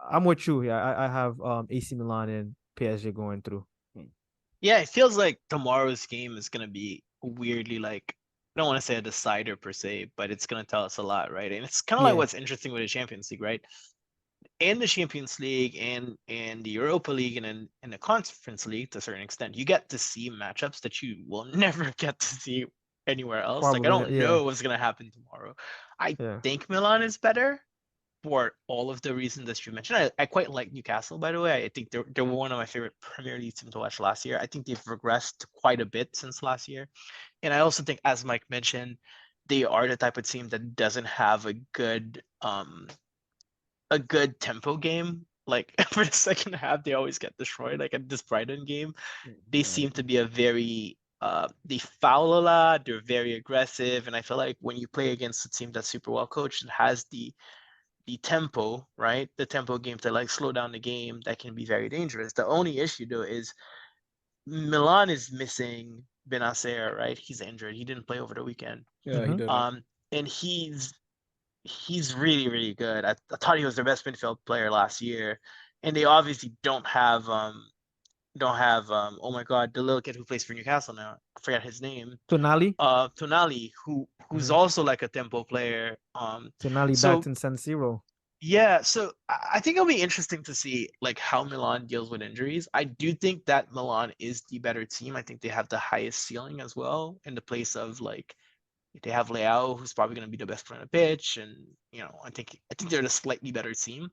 Speaker 1: I'm with you. Yeah, I have AC Milan and PSG going through.
Speaker 2: Yeah, it feels like tomorrow's game is gonna be weirdly like, I don't want to say a decider per se, but it's gonna tell us a lot, right? And it's kind of like what's interesting with the Champions League, right? In the Champions League and the Europa League and in the Conference League to a certain extent, you get to see matchups that you will never get to see anywhere else.
Speaker 1: Probably,
Speaker 2: like I don't know what's gonna happen tomorrow. I think Milan is better for all of the reasons that you mentioned. I quite like Newcastle, by the way. I think they were one of my favorite Premier League teams to watch last year. I think they've regressed quite a bit since last year. And I also think, as Mike mentioned, they are the type of team that doesn't have a good tempo game. Like for the second half, they always get destroyed. Like at this Brighton game, they seem to be a very they foul a lot, they're very aggressive. And I feel like when you play against a team that's super well coached and has the tempo, right? The tempo game to like slow down the game, that can be very dangerous. The only issue though is Milan is missing Benacer, right? He's injured. He didn't play over the weekend.
Speaker 3: Yeah, he did.
Speaker 2: And he's really, really good. I thought he was their best midfield player last year. And they obviously don't have oh my god, the little kid who plays for Newcastle now. I forgot his name. Tonali, who's also like a tempo player.
Speaker 1: Tonali back in San Siro.
Speaker 2: Yeah, so I think it'll be interesting to see like how Milan deals with injuries. I do think that Milan is the better team. I think they have the highest ceiling as well in the place of like they have Leao, who's probably going to be the best player on the pitch, and I think they're the slightly better team.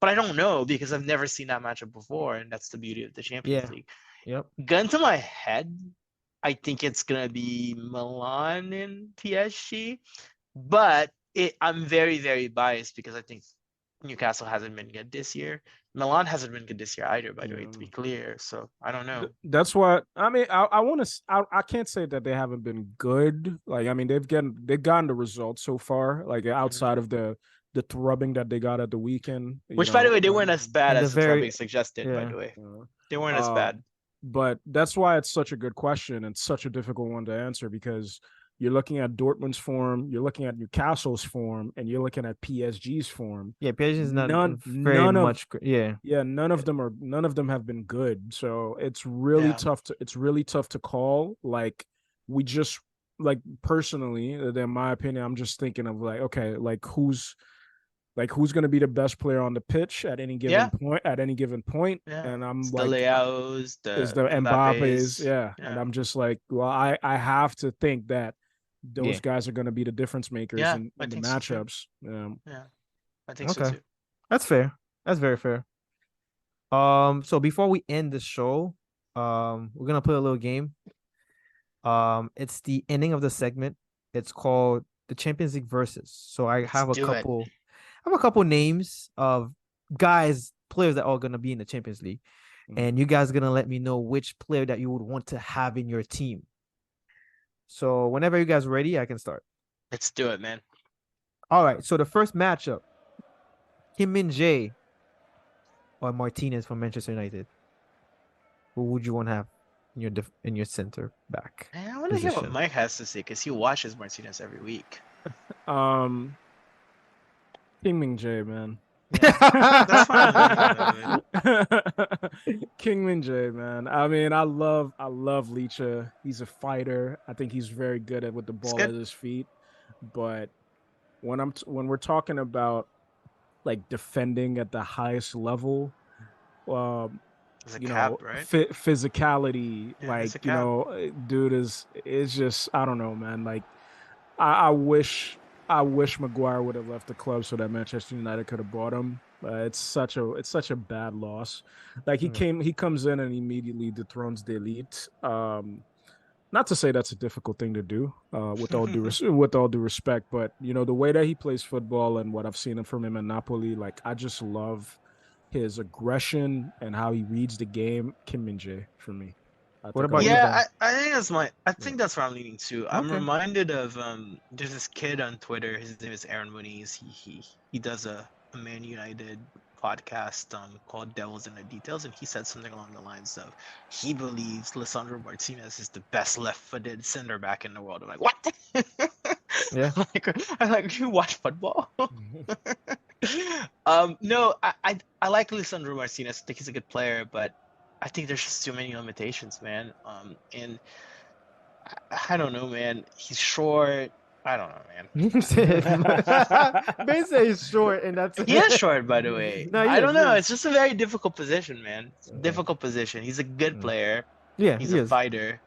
Speaker 2: But I don't know because I've never seen that matchup before, and that's the beauty of the Champions League.
Speaker 1: Yep.
Speaker 2: Gun to my head, I think it's gonna be Milan and PSG, but I'm very, very biased because I think Newcastle hasn't been good this year. Milan hasn't been good this year either, by the way, to be clear. So I don't know.
Speaker 3: That's what I mean. I can't say that they haven't been good. Like I mean, they've gotten the results so far. Like outside of the thrubbing that they got at the weekend.
Speaker 2: Which, by the way, they weren't as bad as the thrubbing suggested. By the way, they weren't as bad.
Speaker 3: But that's why it's such a good question and such a difficult one to answer because you're looking at Dortmund's form, you're looking at Newcastle's form, and you're looking at PSG's form.
Speaker 1: Yeah, PSG's not very much. Yeah,
Speaker 3: none of them have been good. So it's really tough to call. Like we just like personally, in my opinion, I'm just thinking of like, okay, like who's going to be the best player on the pitch at any given point. And I'm
Speaker 2: it's
Speaker 3: like,
Speaker 2: the Leaos,
Speaker 3: the Mbappes. And I'm just like, well, I have to think that those guys are going to be the difference makers in the matchups.
Speaker 2: So I think so too.
Speaker 1: That's fair. That's very fair. So before we end the show, we're gonna play a little game. It's the ending of the segment. It's called the Champions League versus. So I have a couple names of players that are going to be in the Champions League. And you guys are going to let me know which player that you would want to have in your team. So whenever you guys are ready, I can start.
Speaker 2: Let's do it, man.
Speaker 1: All right. So the first matchup, Kim Min-jae or Martinez from Manchester United. Who would you want to have in your center back?
Speaker 2: I want to hear what Mike has to say because he watches Martinez every week.
Speaker 3: Kim Min-jae, man.
Speaker 2: Yeah, that's fine.
Speaker 3: Kim Min-jae, man. I mean, I love Licha. He's a fighter. I think he's very good with the ball at his feet. But when we're talking about like defending at the highest level, right? Physicality, like dude is just I don't know, man. Like I wish I wish Maguire would have left the club so that Manchester United could have bought him. It's such a bad loss. Like he comes in and immediately dethrones the elite. Not to say that's a difficult thing to do, with all due respect, but the way that he plays football and what I've seen from him in Napoli, like I just love his aggression and how he reads the game. Kim Min-jae for me.
Speaker 1: What about you,
Speaker 2: Yeah,
Speaker 1: Ben?
Speaker 2: I think that's where I'm leaning to. I'm
Speaker 1: Okay.
Speaker 2: reminded of there's this kid on Twitter. His name is Aaron Muniz. He does a Man United podcast called Devils in the Details, and he said something along the lines of he believes Lisandro Martinez is the best left-footed center back in the world. I'm like, what?
Speaker 1: Yeah.
Speaker 2: I'm like, you watch football? No, I like Lisandro Martinez. I think he's a good player, but I think there's just too many limitations, man. And I don't know, man. He's short. I don't know, man.
Speaker 1: Ben said he's short, and that's
Speaker 2: He is short, by the way.
Speaker 1: No,
Speaker 2: I don't know.
Speaker 1: is.
Speaker 2: It's just a very difficult position, man. It's a difficult position. He's a good player.
Speaker 1: Yeah,
Speaker 2: He's a fighter,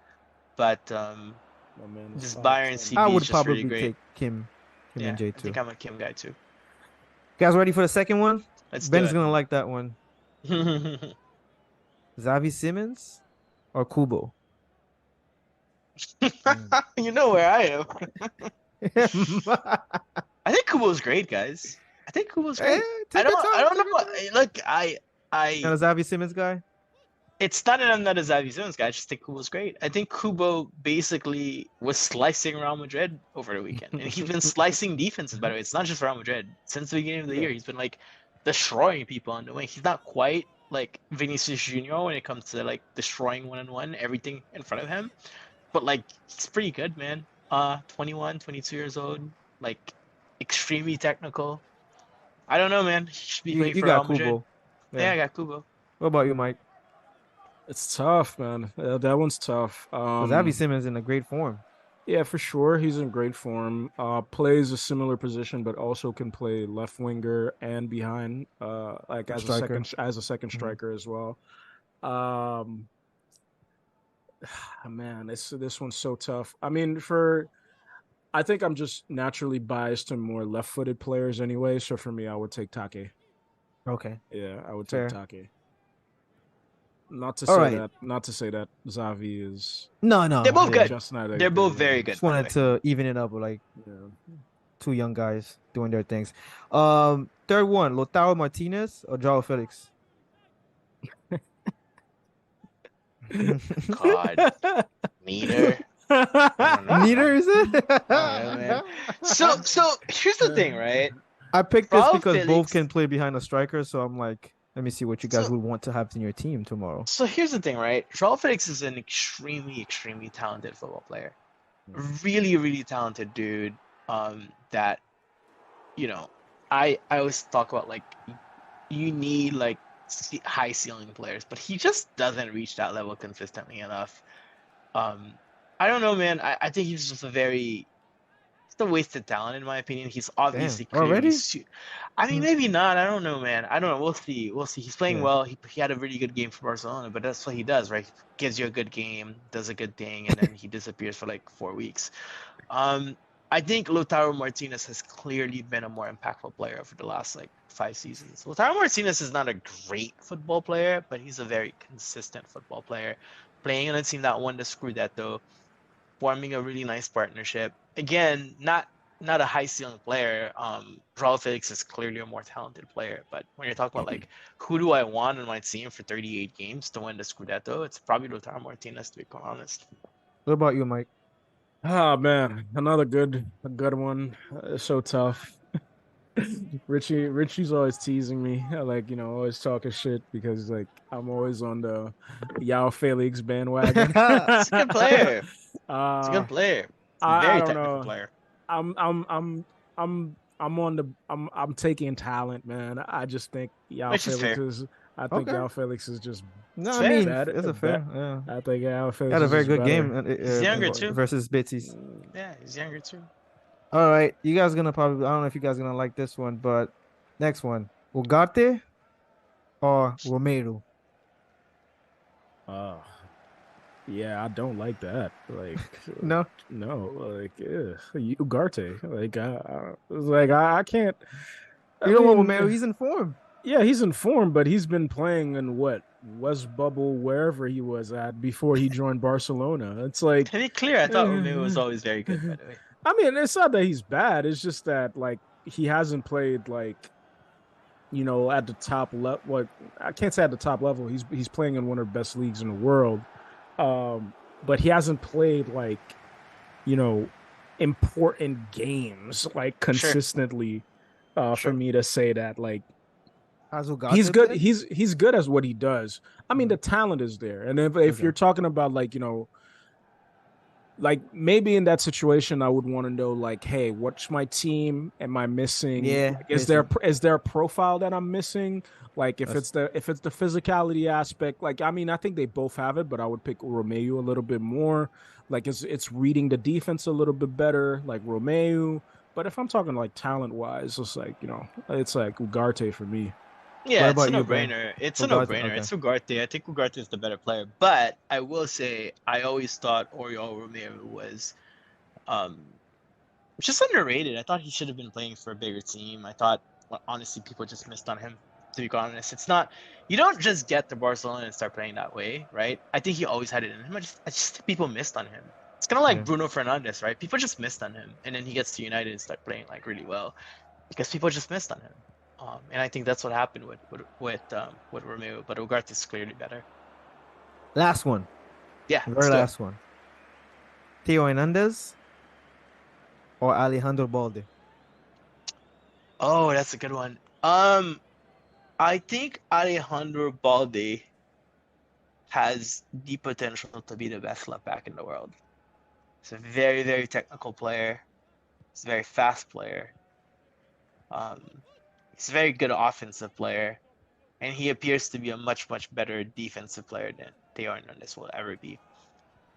Speaker 2: but this Bayern CB
Speaker 1: I would
Speaker 2: is just really
Speaker 1: probably
Speaker 2: great.
Speaker 1: take Kim
Speaker 2: Yeah,
Speaker 1: and Jay
Speaker 2: I
Speaker 1: too.
Speaker 2: think I'm a Kim guy too.
Speaker 1: Guys, ready for the second one?
Speaker 2: Let's
Speaker 1: Ben's
Speaker 2: do
Speaker 1: gonna like that one.
Speaker 2: it.
Speaker 1: Xavi Simmons or Kubo?
Speaker 2: You know where I am. I think Kubo's great, guys. I think Kubo's great. I don't know. Look,
Speaker 1: Not a Xavi Simmons guy?
Speaker 2: It's not that I'm not a Xavi Simmons guy. I just think Kubo's great. I think Kubo basically was slicing Real Madrid over the weekend, and he's been slicing defenses. By the way, it's not just Real Madrid. Since the beginning of the year, he's been like destroying people on the wing. He's not quite like Vinicius Junior when it comes to like destroying one-on-one everything in front of him, but like he's pretty good, man. 21, 22 years old, like extremely technical. I don't know, man. He should be playing for Real Madrid.
Speaker 1: Kubo.
Speaker 2: Yeah, I got Kubo.
Speaker 1: What about you, Mike?
Speaker 3: It's tough, man. That one's tough.
Speaker 1: Xavi Simmons in a great form.
Speaker 3: Yeah, for sure. He's in great form. Plays a similar position, but also can play left winger and behind, like as a second striker as well. Man, this one's so tough. I mean, I think I'm just naturally biased to more left-footed players anyway. So for me, I would take Take.
Speaker 1: Okay.
Speaker 3: Yeah, I would
Speaker 1: Fair.
Speaker 3: take Take. Not to say that Xavi is.
Speaker 1: No.
Speaker 2: They're both good.
Speaker 3: They're
Speaker 2: both very good.
Speaker 1: Just wanted to even it up with like two young guys doing their things. Third one, Lautaro Martinez or Joao Felix?
Speaker 2: God, neither.
Speaker 1: Neither is it?
Speaker 2: Man. So here's the thing, right?
Speaker 1: I picked this
Speaker 2: Joao
Speaker 1: because
Speaker 2: Felix,
Speaker 1: both can play behind a striker, so I'm like, let me see what you guys would want to have in your team tomorrow.
Speaker 2: So here's the thing, right? Joao Felix is an extremely, extremely talented football player. Really, really talented dude. That, I always talk about like, you need like high ceiling players, but he just doesn't reach that level consistently enough. I don't know, man. I think he's just it's a wasted talent in my opinion. He's obviously
Speaker 1: already.
Speaker 2: I mean, maybe not. I don't know, man. I don't know. We'll see. He's playing well. He had a really good game for Barcelona, but that's what he does, right? He gives you a good game, does a good thing, and then he disappears for like 4 weeks. I think Lautaro Martinez has clearly been a more impactful player over the last like 5 seasons. Lautaro Martinez is not a great football player, but he's a very consistent football player. Playing on a team that won the Scudetto, forming a really nice partnership. Again, not a high ceiling player. Joao Felix is clearly a more talented player, but when you're talking about like who do I want on my team for 38 games to win the Scudetto, it's probably Lautaro Martinez, to be quite honest.
Speaker 1: What about you, Mike?
Speaker 3: Oh man, another good one. So tough. Richie's always teasing me, like always talking shit because like I'm always on the Joao Felix bandwagon.
Speaker 2: It's a good player. It's a good player. Very technical player.
Speaker 3: I'm taking talent, man. I just think Joao Felix is. I think Joao Felix is just.
Speaker 1: No, I mean it's a fair. Yeah.
Speaker 3: I think Joao Felix
Speaker 1: had a very good
Speaker 3: better.
Speaker 1: game.
Speaker 2: He's younger too.
Speaker 1: Versus Betis.
Speaker 2: Yeah, he's younger too.
Speaker 1: All right, you guys gonna probably. I don't know if you guys gonna like this one, but next one, Ugarte or Romero.
Speaker 3: Yeah, I don't like that. Like,
Speaker 1: No,
Speaker 3: no, like, Ugarte. Like, I can't. I
Speaker 1: you don't want
Speaker 3: mean,
Speaker 1: Romeo. He's in form.
Speaker 3: yeah, he's in form, but he's been playing in what West Bubble, wherever he was at before he joined Barcelona. It's like,
Speaker 2: To be clear, I thought Romeo was
Speaker 3: I
Speaker 2: always very good, by the way.
Speaker 3: mean, it's not that he's bad. It's just that like he hasn't played like at the top level. What I can't say at the top level. He's playing in one of the best leagues in the world. But he hasn't played like you know important games like
Speaker 2: Sure,
Speaker 3: consistently. For
Speaker 2: sure.
Speaker 3: me to say that like
Speaker 1: Has
Speaker 3: he's
Speaker 1: Ugarte
Speaker 3: good.
Speaker 1: played?
Speaker 3: He's good as what he does. I mean,
Speaker 1: Mhm.
Speaker 3: the talent is there, and if
Speaker 1: Okay.
Speaker 3: you're talking about like like maybe in that situation, I would want to know like, hey, what's my team? Am I missing?
Speaker 1: Yeah,
Speaker 3: Like,
Speaker 1: missing.
Speaker 3: is there a profile that I'm missing? Like,
Speaker 1: That's
Speaker 3: if it's the physicality aspect, like I mean, I think they both have it, but I would pick Romeo a little bit more. Like, it's reading the defense a little bit better, like Romeo. But if I'm talking like talent wise, it's like it's like Ugarte for me.
Speaker 2: Yeah,
Speaker 1: what
Speaker 2: it's a
Speaker 1: about you, Ben?
Speaker 2: no-brainer. It's a
Speaker 1: Ugarte.
Speaker 2: no-brainer.
Speaker 1: Okay.
Speaker 2: It's Ugarte. I think Ugarte is the better player. But I will say, I always thought Oriol Romeo was um just underrated. I thought he should have been playing for a bigger team. I thought, well, honestly, people just missed on him. To be honest, it's not. You don't just get to Barcelona and start playing that way, right? I think he always had it in him. I just think people missed on him. It's kind of like
Speaker 1: Yeah.
Speaker 2: Bruno Fernandes, right? People just missed on him, and then he gets to United and start playing like really well because people just missed on him. And I think that's what happened with Romeo, but Ugarte is clearly better.
Speaker 1: Last one.
Speaker 2: Yeah, let's
Speaker 1: Very
Speaker 2: do it.
Speaker 1: last one. Theo Hernandez or Alejandro Balde?
Speaker 2: Oh, that's a good one. I think Alejandro Balde has the potential to be the best left back in the world. He's a very, very technical player. He's a very fast player. Um, he's a very good offensive player, and he appears to be a much, much better defensive player than Theo Hernandez will ever be.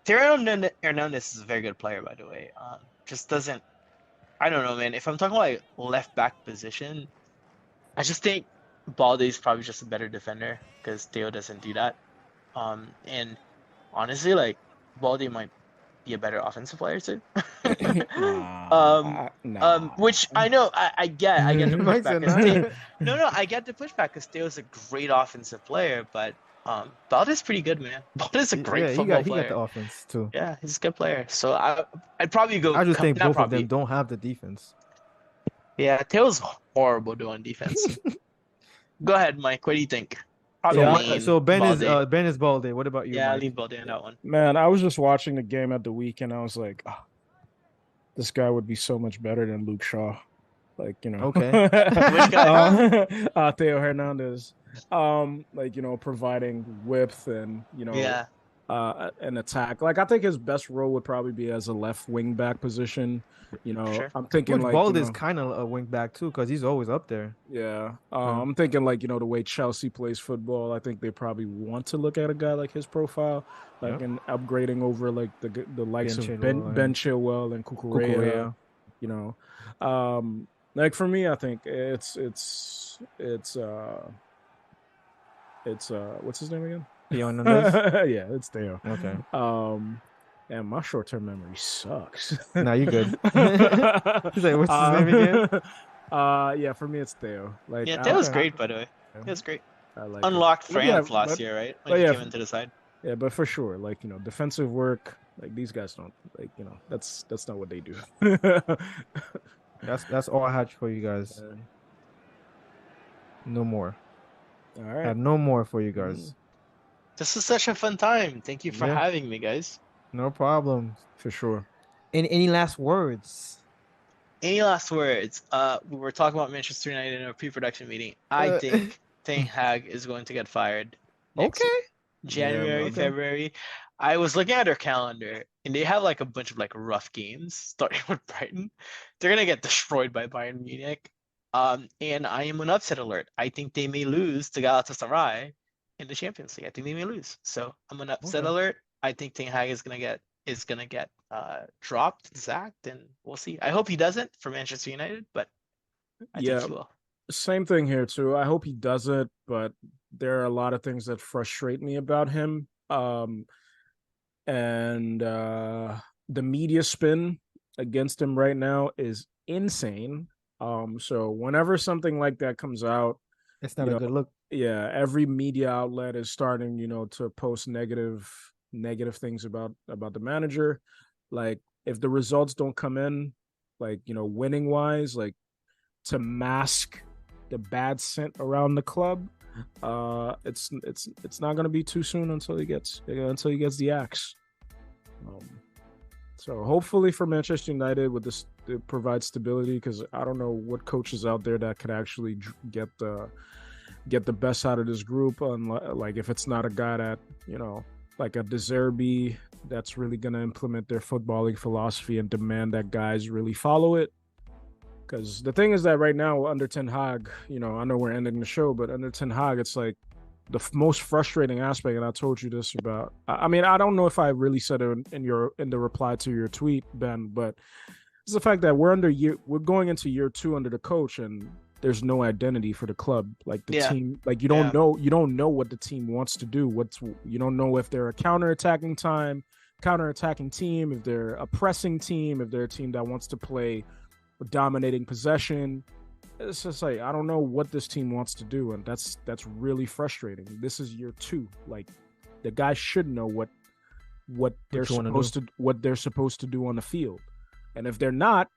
Speaker 2: Theo Hernandez is a very good player, by the way. Just doesn't. I don't know, man. If I'm talking like left back position, I just think Balde is probably just a better defender because Theo doesn't do that. And honestly, like Balde might be a better offensive player too.
Speaker 3: Nah.
Speaker 2: Which I know I get the
Speaker 1: Mike
Speaker 2: pushback
Speaker 1: said
Speaker 2: because Theo,
Speaker 1: no.
Speaker 2: no, I get the pushback because Theo's a great offensive player, but Balde's pretty good, man. Balde's a great
Speaker 1: Yeah,
Speaker 2: football
Speaker 1: he got the
Speaker 2: player.
Speaker 1: offense too.
Speaker 2: Yeah, he's a good player. So I'd probably go
Speaker 1: I just think
Speaker 2: not
Speaker 1: both of them
Speaker 2: probably.
Speaker 1: don't have the defense.
Speaker 2: Yeah, Theo's horrible doing defense. Go ahead, Mike. What do you think? Probably
Speaker 1: So
Speaker 3: Yeah,
Speaker 2: lean Balde.
Speaker 1: Ben is Balde. What about you,
Speaker 2: Yeah,
Speaker 1: Mike?
Speaker 2: lean Balde on that one.
Speaker 3: man, I was just watching the game at the weekend. I was like, oh, this guy would be so much better than Luke Shaw. Like,
Speaker 1: Okay.
Speaker 2: Which guy?
Speaker 3: Theo Hernandez. Like, providing width and,
Speaker 2: Yeah,
Speaker 3: an attack. Like, I think his best role would probably be as a left wing back position.
Speaker 2: for sure.
Speaker 3: I'm thinking
Speaker 1: Which
Speaker 3: like,
Speaker 1: Balde is kind of a wing back too, because he's always up there.
Speaker 3: yeah.
Speaker 1: Yeah.
Speaker 3: I'm thinking like, the way Chelsea plays football, I think they probably want to look at a guy like his profile, like
Speaker 1: Yep.
Speaker 3: and upgrading over like the likes
Speaker 1: Ben
Speaker 3: of
Speaker 1: Chilwell
Speaker 3: Ben
Speaker 1: and
Speaker 3: Chilwell and Cucurella,
Speaker 1: Cucurella.
Speaker 3: you know. Like for me, I think it's what's his name again?
Speaker 1: Theo Hernandez.
Speaker 3: Yeah, it's Theo.
Speaker 1: Okay.
Speaker 3: And my short-term memory sucks.
Speaker 1: Nah, you good. He's like, what's his name again?
Speaker 3: Yeah, for me it's Theo. Like
Speaker 2: Yeah, Theo's
Speaker 1: Okay.
Speaker 2: great, by the way. Theo's great.
Speaker 3: I like it.
Speaker 2: Unlocked
Speaker 3: But yeah,
Speaker 2: France last
Speaker 3: but
Speaker 2: year, right?
Speaker 3: but
Speaker 2: When he
Speaker 3: yeah,
Speaker 2: came into the side.
Speaker 3: yeah, but for sure, like defensive work, like these guys don't like that's not what they do.
Speaker 1: That's all I had for you guys.
Speaker 3: Uh,
Speaker 1: No more.
Speaker 3: all
Speaker 1: I
Speaker 3: right.
Speaker 1: have no more for you guys.
Speaker 2: This is such a fun time. Thank you for
Speaker 1: Yeah.
Speaker 2: having me, guys.
Speaker 1: No problem.
Speaker 3: For sure.
Speaker 1: Any last words?
Speaker 2: Any last words? We were talking about Manchester United in a pre-production meeting. I think Ten Hag is going to get fired next
Speaker 1: Okay.
Speaker 2: January,
Speaker 3: okay.
Speaker 2: February. I was looking at their calendar, and they have like a bunch of like rough games, starting with Brighton. They're gonna get destroyed by Bayern Munich. And I am an upset alert. I think they may lose to Galatasaray in the Champions League. I think they may lose. So I'm an upset
Speaker 1: Okay.
Speaker 2: alert. I think Ten Hag is gonna get dropped, sacked, and we'll see. I hope he doesn't for Manchester United, but I
Speaker 3: Yeah,
Speaker 2: think he will.
Speaker 3: same thing here too. I hope he does it, but there are a lot of things that frustrate me about him. And the media spin against him right now is insane. So whenever something like that comes out,
Speaker 1: It's not a good look.
Speaker 3: yeah, every media outlet is starting, to post negative things about the manager. Like, if the results don't come in, like, winning wise, like, to mask the bad scent around the club, it's not going to be too soon until he gets the axe. So hopefully for Manchester United, with this, it provides stability, because I don't know what coaches out there that could actually get the best out of this group. Like, if it's not a guy that, like a De Zerbi, that's really going to implement their footballing philosophy and demand that guys really follow it. Because the thing is that right now under Ten Hag, I know we're ending the show, but under Ten Hag, it's like the most frustrating aspect, and I told you this about. I mean, I don't know if I really said it in the reply to your tweet, Ben, but it's the fact that we're going into year 2 under the coach, and there's no identity for the club. Like, the team, like, you don't know what the team wants to do. You don't know if they're a counterattacking team, if they're a pressing team, if they're a team that wants to play dominating possession. It's just like, I don't know what this team wants to do, and that's really frustrating. This is year 2. Like, the guys should know what they're supposed to do on the field. And if they're not,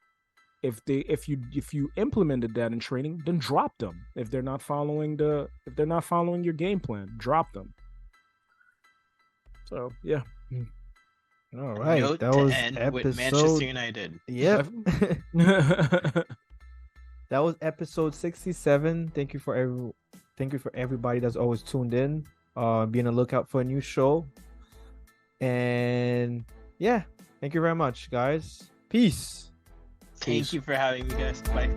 Speaker 3: if you implemented that in training, then drop them. If they're not following your game plan, drop them. So yeah.
Speaker 1: All right,
Speaker 2: Note
Speaker 1: that
Speaker 2: to
Speaker 1: was
Speaker 2: end with Manchester United.
Speaker 1: Yep. That was episode 67. Thank you for everybody that's always tuned in. Be on the lookout for a new show. And yeah, thank you very much, guys. Peace.
Speaker 2: Thank you for having me, guys. Bye.